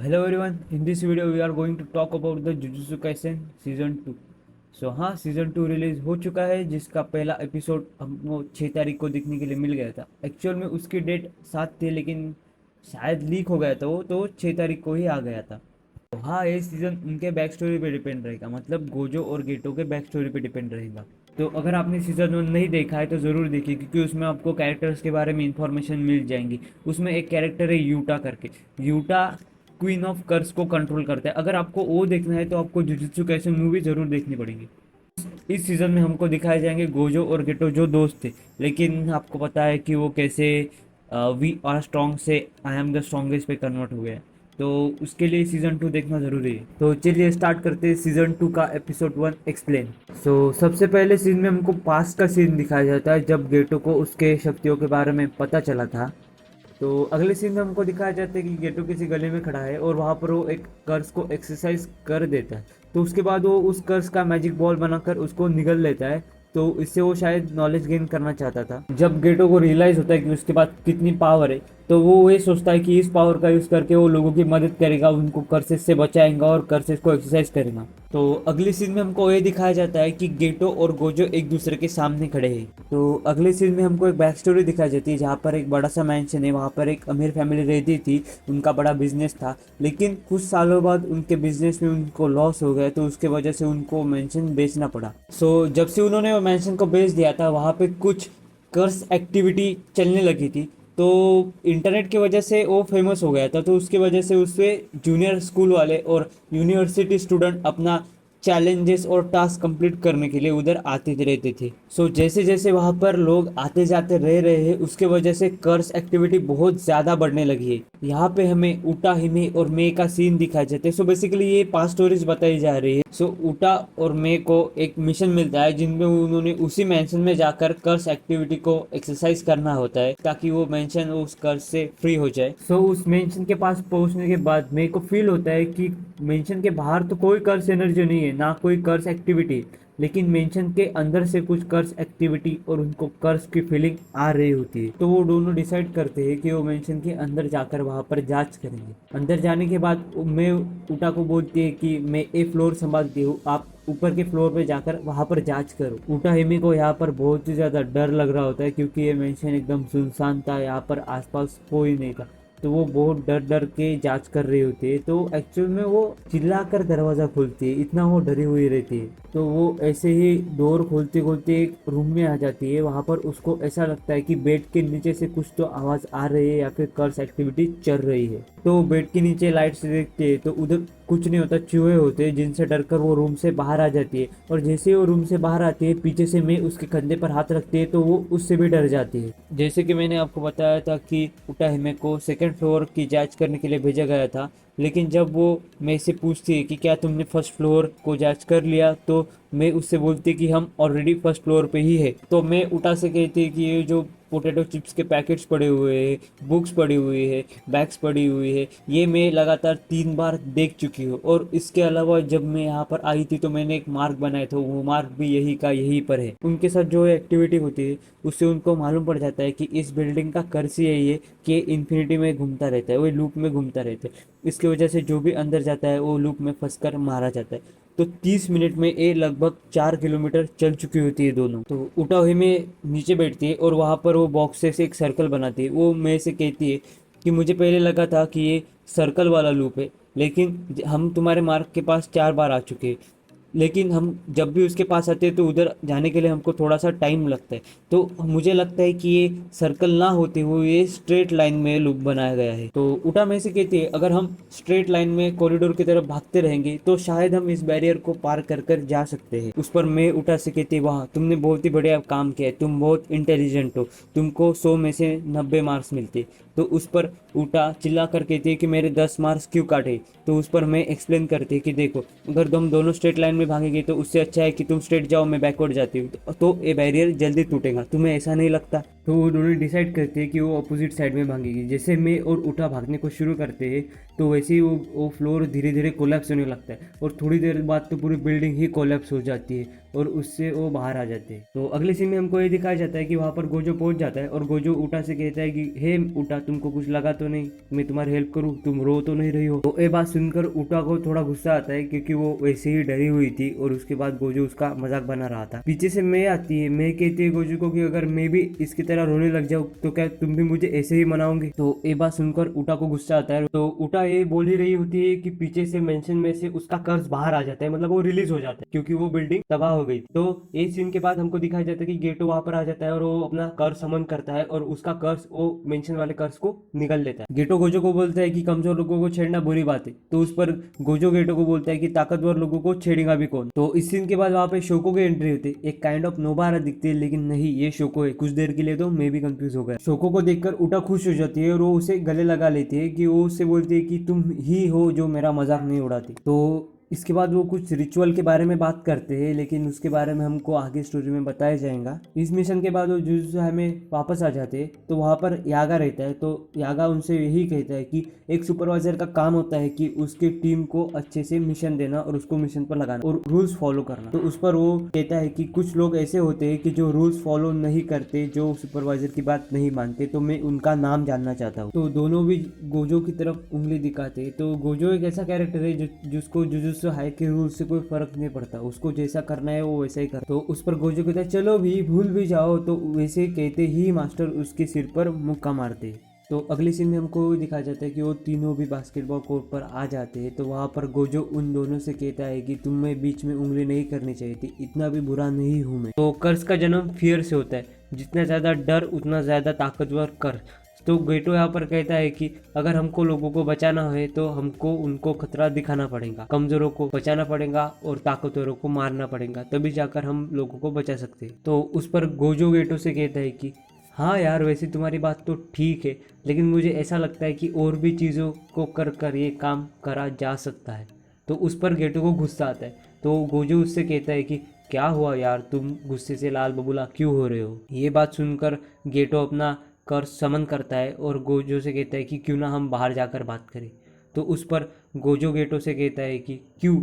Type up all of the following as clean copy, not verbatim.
Hello everyone, in this video we are going to talk about the Jujutsu Kaisen season 2। हाँ, season 2 release हो चुका है, जिसका पहला एपिसोड हमको 6 तारीख को देखने के लिए मिल गया था। एक्चुअल में उसकी डेट 7 थी, लेकिन शायद लीक हो गया था वो, तो 6 तारीख को ही आ गया था। तो हाँ, ये सीजन उनके बैक स्टोरी पे डिपेंड रहेगा, मतलब गोजो और गेटो के बैक स्टोरी पे डिपेंड रहेगा। तो अगर आपने सीजन 1 नहीं देखा है तो ज़रूर देखिए, क्योंकि उसमें आपको कैरेक्टर्स के बारे में इंफॉर्मेशन मिल जाएंगी। उसमें एक कैरेक्टर है यूटा करके। यूटा क्वीन ऑफ कर्स को कंट्रोल करता है। अगर आपको वो देखना है तो आपको जुजुत्सु काइसन मूवी जरूर देखनी पड़ेगी। इस सीजन में हमको दिखाए जाएंगे गोजो और गेटो जो दोस्त थे, लेकिन आपको पता है कि वो कैसे वी आर स्ट्रॉन्ग से आई एम द स्ट्रॉन्गेस्ट पे कन्वर्ट हुए हैं। तो उसके लिए सीजन 2 देखना जरूरी है। तो चलिए स्टार्ट करते हैं सीजन 2 का एपिसोड 1 एक्सप्लेन। सबसे पहले सीन में हमको पास्ट का सीन दिखाया जाता है, जब गेटो को उसके शक्तियों के बारे में पता चला था। तो अगले सीन में हमको दिखाया जाता है कि गेटो किसी गली में खड़ा है और वहाँ पर वो एक कर्स को एक्सरसाइज कर देता है। तो उसके बाद वो उस कर्स का मैजिक बॉल बनाकर उसको निगल लेता है। तो इससे वो शायद नॉलेज गेन करना चाहता था। जब गेटो को रियलाइज होता है कि उसके पास कितनी पावर है, तो वो ये सोचता है कि इस पावर का यूज़ करके वो लोगों की मदद करेगा, उनको कर्सेस से बचाएगा और कर्सेस को एक्सरसाइज करेगा। तो अगले सीन में हमको ये दिखाया जाता है कि गेटो और गोजो एक दूसरे के सामने खड़े हैं। तो अगले सीन में हमको एक बैक स्टोरी दिखाई जाती है, जहाँ पर एक बड़ा सा मैंशन है, वहाँ पर एक अमीर फैमिली रहती थी, उनका बड़ा बिजनेस था। लेकिन कुछ सालों बाद उनके बिजनेस में उनको लॉस हो गया, तो उसके वजह से उनको मैंशन बेचना पड़ा। जब से उन्होंने वो मैंशन को बेच दिया था, वहाँ पे कुछ कर्स एक्टिविटी चलने लगी थी। तो इंटरनेट की वजह से वो फेमस हो गया था, तो उसकी वजह से उससे जूनियर स्कूल वाले और यूनिवर्सिटी स्टूडेंट अपना चैलेंजेस और टास्क कंप्लीट करने के लिए उधर आते रहते थे। जैसे जैसे वहाँ पर लोग आते जाते रह रहे हैं, उसके वजह से कर्स एक्टिविटी बहुत ज़्यादा बढ़ने लगी है। यहाँ पे हमें उटा, हिमे और मे का सीन दिखाए जाते हैं। बेसिकली ये 5 स्टोरीज बताई जा रही है। उटा और मे को एक मिशन मिलता है, जिनमें उन्होंने उसी मेंशन में जाकर कर्स एक्टिविटी को एक्सरसाइज करना होता है, ताकि वो मेंशन उस कर्स से फ्री हो जाए। उस मेंशन के पास पहुंचने के बाद मे को फील होता है कि मेंशन के बाहर तो कोई कर्स एनर्जी नहीं है, ना कोई कर्स एक्टिविटी, लेकिन मेंशन के अंदर से कुछ कर्स एक्टिविटी और उनको कर्स की फीलिंग आ रही होती है। तो वो दोनों डिसाइड करते हैं कि वो मेंशन के अंदर जाकर वहाँ पर जांच करेंगे। अंदर जाने के बाद मैं उटा को बोलती है कि मैं ए फ्लोर संभालती हूँ, आप ऊपर के फ्लोर पे जाकर वहाँ पर जांच करो। उटा हिमी को यहाँ पर बहुत ही ज़्यादा डर लग रहा होता है, क्योंकि ये मेंशन एकदम सुनसान था, यहाँ पर आसपास कोई नहीं था। तो वो बहुत डर डर के जांच कर रही होती है। तो एक्चुअल में वो चिल्लाकर दरवाज़ा खोलती है, इतना वो डरी हुई रहती है। तो वो ऐसे ही डोर खोलते खोलते एक रूम में आ जाती है। वहाँ पर उसको ऐसा लगता है कि बेड के नीचे से कुछ तो आवाज़ आ रही है या फिर कर्स एक्टिविटी चल रही है। तो बेड के नीचे लाइट से देखती है, तो उधर कुछ नहीं होता, चूहे होते हैं, जिनसे डरकर वो रूम से बाहर आ जाती है। और जैसे ही वो रूम से बाहर आती है, पीछे से मैं उसके कंधे पर हाथ रखती है, तो वो उससे भी डर जाती है। जैसे कि मैंने आपको बताया था कि उटा हिमे को सेकंड फ्लोर की जांच करने के लिए भेजा गया था, लेकिन जब वो मैं से पूछती है कि क्या तुमने फर्स्ट फ्लोर को जांच कर लिया, तो मैं उससे बोलती कि हम ऑलरेडी फर्स्ट फ्लोर पे ही है। तो मैं उटा से कहती है कि ये जो पोटैटो चिप्स के पैकेट्स पड़े हुए हैं, बुक्स पड़ी हुई है, बैग्स पड़ी हुई है, ये मैं लगातार 3 बार देख चुकी हूँ। और इसके अलावा जब मैं यहाँ पर आई थी तो मैंने एक मार्क बनाया था, वो मार्क भी यही का यहीं पर है। उनके साथ जो एक्टिविटी होती है उससे उनको मालूम पड़ जाता है कि इस बिल्डिंग का कर्स यही है कि इन्फिनिटी में घूमता रहता है, वो लूप में घूमता रहता है। इसकी वजह से जो भी अंदर जाता है वो लूप में फंस कर मारा जाता है। तो 30 मिनट में ये लगभग 4 किलोमीटर चल चुकी होती है दोनों। तो उटा हुई में नीचे बैठती है और वहाँ पर वो बॉक्स से एक सर्कल बनाती है। वो मैं से कहती है कि मुझे पहले लगा था कि ये सर्कल वाला लूप है, लेकिन हम तुम्हारे मार्क के पास 4 बार आ चुके हैं, लेकिन हम जब भी उसके पास आते हैं तो उधर जाने के लिए हमको थोड़ा सा टाइम लगता है। तो मुझे लगता है कि ये सर्कल ना होते हुए ये स्ट्रेट लाइन में लूप बनाया गया है। तो उटा में से कहती है अगर हम स्ट्रेट लाइन में कॉरिडोर की तरफ भागते रहेंगे तो शायद हम इस बैरियर को पार कर कर जा सकते हैं। उस पर मैं उटा से कहती है वाह, तुमने बहुत ही बढ़िया काम किया है, तुम बहुत इंटेलिजेंट हो, तुमको 100 में से 90 मार्क्स मिलते। तो उस पर उटा चिल्ला कर कहती है कि मेरे 10 मार्क्स क्यों काटे। तो उस पर मैं एक्सप्लेन करती है कि देखो, अगर तुम दोनों स्ट्रेट लाइन में भागेंगे तो उससे अच्छा है कि तुम स्ट्रेट जाओ, मैं बैकवर्ड जाती हूँ, तो ये बैरियर जल्दी टूटेगा, तुम्हें ऐसा नहीं लगता। तो वो दोनों डिसाइड करते हैं कि वो अपोजिट साइड में भागेगी। जैसे मैं और उठा भागने को शुरू करते हैं, तो वैसे ही वो फ्लोर धीरे धीरे कोलैप्स होने लगता है, और थोड़ी देर बाद तो पूरी बिल्डिंग ही कोलैप्स हो जाती है और उससे वो बाहर आ जाते हैं। तो अगले सीन में हमको ये दिखाया जाता है कि वहाँ पर गोजो पहुँच जाता है और गोजो उटा से कहता है कि हे उटा, तुमको कुछ लगा तो नहीं, मैं तुम्हारी हेल्प करूँ, तुम रो तो नहीं रही हो। तो ये बात सुनकर उटा को थोड़ा गुस्सा आता है क्योंकि वो वैसे ही डरी हुई थी और उसके बाद गोजो उसका मजाक बना रहा था। पीछे से मैं आती है, मैं कहती है गोजो को कि अगर मैं भी इसकी तरह रोने लग जाऊँ तो क्या तुम भी मुझे ऐसे ही मनाओगे। तो ये बात सुनकर उटा को गुस्सा आता है। तो उटा ये बोल ही रही होती है कि पीछे से मेंशन में से उसका कर्ज बाहर आ जाता है, मतलब वो रिलीज हो जाता है क्योंकि वो बिल्डिंग तबाह हो गई। तो ये सीन के बाद हमको दिखाया जाता है कि गेटो वहां पर आ जाता है और वो अपना कर्ज समन करता है और उसका कर्ज वो मेंशन वाले कर्ज को निकल लेता है। गेटो गोजो को बोलता है कि कमजोर लोगों को छेड़ना बुरी बात है, तो उस पर गोजो गेटो को बोलता है कि ताकतवर लोगों को छेड़ेगा भी कौन। तो इस सीन के बाद वहां पे शोको की एंट्री होती है। एक काइंड ऑफ नोबारा दिखती है, लेकिन नहीं ये शोको है। कुछ देर के लिए तो मैं भी कंफ्यूज हो गया। शोको को देखकर उटा खुश हो जाती है और वो उसे गले लगा लेती है कि वो उससे बोलती है कि तुम ही हो जो मेरा मजाक नहीं उड़ाती। तो इसके बाद वो कुछ रिचुअल के बारे में बात करते हैं, लेकिन उसके बारे में हमको आगे स्टोरी में बताया जाएगा। इस मिशन के बाद वो जुजुत्सु में वापस आ जाते हैं तो वहाँ पर यागा रहता है। तो यागा उनसे यही कहता है कि एक सुपरवाइजर का काम होता है कि उसके टीम को अच्छे से मिशन देना और उसको मिशन पर लगाना और रूल्स फॉलो करना। तो उस पर वो कहता है कि कुछ लोग ऐसे होते हैं कि जो रूल्स फॉलो नहीं करते, जो सुपरवाइजर की बात नहीं मानते, तो मैं उनका नाम जानना चाहता हूँ। तो दोनों भी गोजो की तरफ उंगली दिखाते। तो गोजो एक ऐसा कैरेक्टर है जिसको जुजुत्सु हाई के रूल से कोई फर्क नहीं पड़ता, उसको जैसा करना है वो वैसा ही कर। तो उस पर गोजो कहता है चलो भी भूल भी जाओ। तो वैसे कहते ही मास्टर उसके सिर पर मुक्का मारते। तो अगले सीन में हमको दिखाया जाता है कि वो तीनों भी बास्केटबॉल कोर्ट पर आ जाते हैं। तो वहाँ पर गोजो उन दोनों से कहता है कि तुम्हें बीच में उंगली नहीं करनी चाहिए थी, इतना भी बुरा नहीं हूँ मैं। तो कर्ज का जन्म फियर से होता है, जितना ज़्यादा डर उतना ज़्यादा ताकतवर कर्ज। तो गेटो यहाँ पर कहता है कि अगर हमको लोगों को बचाना है तो हमको उनको खतरा दिखाना पड़ेगा, कमजोरों को बचाना पड़ेगा और ताकतवरों को मारना पड़ेगा, तभी जाकर हम लोगों को बचा सकते हैं। तो उस पर गोजो गेटो से कहता है कि हाँ यार, वैसे तुम्हारी बात तो ठीक है, लेकिन मुझे ऐसा लगता है कि और भी चीज़ों को कर कर ये काम करा जा सकता है। तो उस पर गेटो को गुस्सा आता है। तो गोजो उससे कहता है कि क्या हुआ यार, तुम गुस्से से लाल बबूला क्यों हो रहे हो। ये बात सुनकर गेटो अपना कर समन करता है और गोजो से कहता है कि क्यों ना हम बाहर जाकर बात करें। तो उस पर गोजो गेटो से कहता है कि क्यों,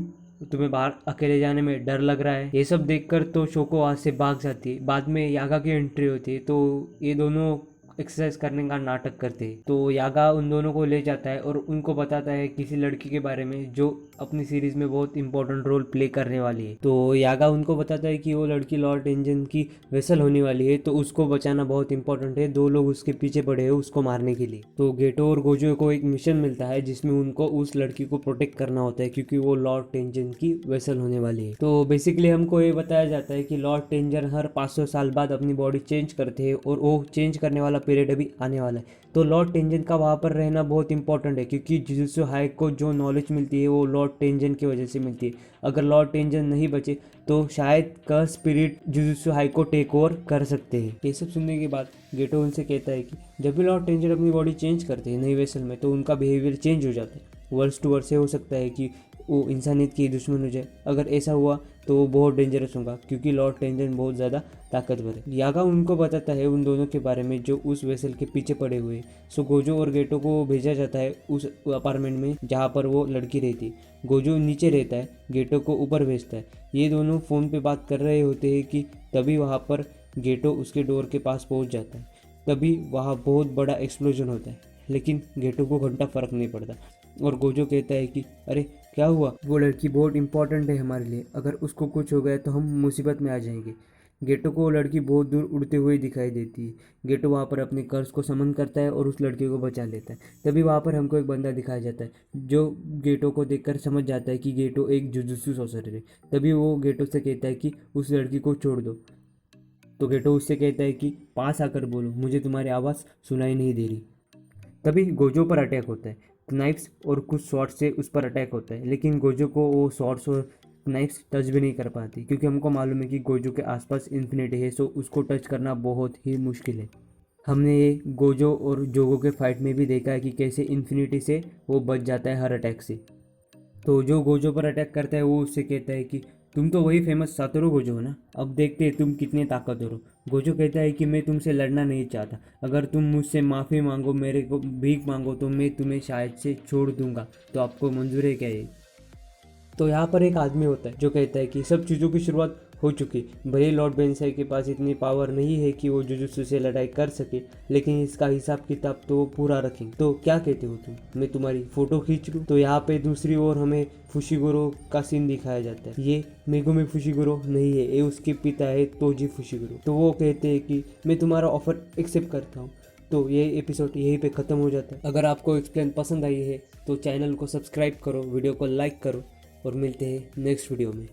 तुम्हें बाहर अकेले जाने में डर लग रहा है। ये सब देखकर तो शोको वहाँ से भाग जाती है। बाद में यागा की एंट्री होती है। तो ये दोनों एक्सरसाइज करने का नाटक करते हैं। तो यागा उन दोनों को ले जाता है और उनको बताता है किसी लड़की के बारे में जो अपनी सीरीज में बहुत इंपॉर्टेंट रोल प्ले करने वाली है। तो यागा उनको बताता है कि वो लड़की लॉर्ड टेंजन की वेसल होने वाली है, तो उसको बचाना बहुत इंपॉर्टेंट है। दो लोग उसके पीछे पड़े हैं उसको मारने के लिए। तो गेटो और गोजो को एक मिशन मिलता है जिसमें उनको उस लड़की को प्रोटेक्ट करना होता है क्योंकि वो लॉर्ड टेंजन की वेसल होने वाली है। तो बेसिकली हमको ये बताया जाता है कि लॉर्ड टेंजन हर 500 साल बाद अपनी बॉडी चेंज करते हैं और वो चेंज करने वाला पीरियड अभी आने वाला है। तो लॉर्ड टेंजन का वहाँ पर रहना बहुत इंपॉर्टेंट है क्योंकि जुजुत्सु हाई को जो नॉलेज मिलती है वो लॉर्ड टेंजन की वजह से मिलती है। अगर लॉर्ड टेंजन नहीं बचे तो शायद का स्पिरिट जुजुत्सु हाई को टेक ओवर कर सकते हैं। ये सब सुनने के बाद गेटो उनसे कहता है कि जब भी लॉर्ड टेंजन अपनी बॉडी चेंज करते हैं नई वेसल में तो उनका बिहेवियर चेंज हो जाता है। वर्स टू वर्स हो सकता है कि वो इंसानियत की दुश्मन हो जाए। अगर ऐसा हुआ तो वो बहुत डेंजरस होगा क्योंकि लॉर्ड टेंजन बहुत ज़्यादा ताकतवर है। यागा उनको बताता है उन दोनों के बारे में जो उस वेसल के पीछे पड़े हुए हैं। सो गोजो और गेटो को भेजा जाता है उस अपार्टमेंट में जहाँ पर वो लड़की रहती है। गोजो नीचे रहता है, गेटो को ऊपर भेजता है। ये दोनों फ़ोन पे बात कर रहे होते हैं कि तभी वहाँ पर गेटो उसके डोर के पास पहुँच जाता है। तभी वहाँ बहुत बड़ा एक्सप्लोजन होता है, लेकिन गेटो को घंटा फ़र्क नहीं पड़ता और गोजो कहता है कि अरे क्या हुआ, वो लड़की बहुत इंपॉर्टेंट है हमारे लिए, अगर उसको कुछ हो गया तो हम मुसीबत में आ जाएंगे। गेटो को वो लड़की बहुत दूर उड़ते हुए दिखाई देती है। गेटो वहाँ पर अपने कर्ज को समन करता है और उस लड़की को बचा लेता है। तभी वहाँ पर हमको एक बंदा दिखाया जाता है जो गेटो को देखकर समझ जाता है कि गेटो एक जुजुत्सु सॉर्सरर है। तभी वो गेटो से कहता है कि उस लड़की को छोड़ दो। तो गेटो उससे कहता है कि पास आकर बोलो, मुझे तुम्हारी आवाज़ सुनाई नहीं दे रही। तभी गोजो पर अटैक होता है। नाइफ्स और कुछ शॉट्स से उस पर अटैक होता है, लेकिन गोजो को वो शॉट्स और नाइफ्स टच भी नहीं कर पाती क्योंकि हमको मालूम है कि गोजो के आसपास इन्फिनिटी है, सो उसको टच करना बहुत ही मुश्किल है। हमने ये गोजो और जोगो के फाइट में भी देखा है कि कैसे इन्फिनिटी से वो बच जाता है हर अटैक से। तो जो गोजो पर अटैक करता है वो उससे कहता है कि तुम तो वही फेमस सातोरू गोजो हो ना, अब देखते हैं तुम कितने ताकतवर हो। गोजो कहता है कि मैं तुमसे लड़ना नहीं चाहता, अगर तुम मुझसे माफ़ी मांगो, मेरे को भीख मांगो तो मैं तुम्हें शायद से छोड़ दूंगा। तो आपको मंजूर है क्या ये? तो यहाँ पर एक आदमी होता है जो कहता है कि सब चीज़ों की शुरुआत हो चुकी। भले लॉर्ड बेंसाई के पास इतनी पावर नहीं है कि वो जुजुत्सु से लड़ाई कर सके, लेकिन इसका हिसाब किताब तो वो पूरा रखेंगे। तो क्या कहते हो तुम, मैं तुम्हारी फोटो खींच लूँ? तो यहाँ पे दूसरी ओर हमें फुशिगोरो का सीन दिखाया जाता है। ये मेगुमी फुशिगोरो नहीं है, ये उसके पिता है तोजी फुशिगोरो। तो वो कहते हैं कि मैं तुम्हारा ऑफर एक्सेप्ट करता हूँ। तो ये एपिसोड यहीं पे ख़त्म हो जाता है। अगर आपको एक्सप्लेन पसंद आई है तो चैनल को सब्सक्राइब करो, वीडियो को लाइक करो और मिलते हैं नेक्स्ट वीडियो में।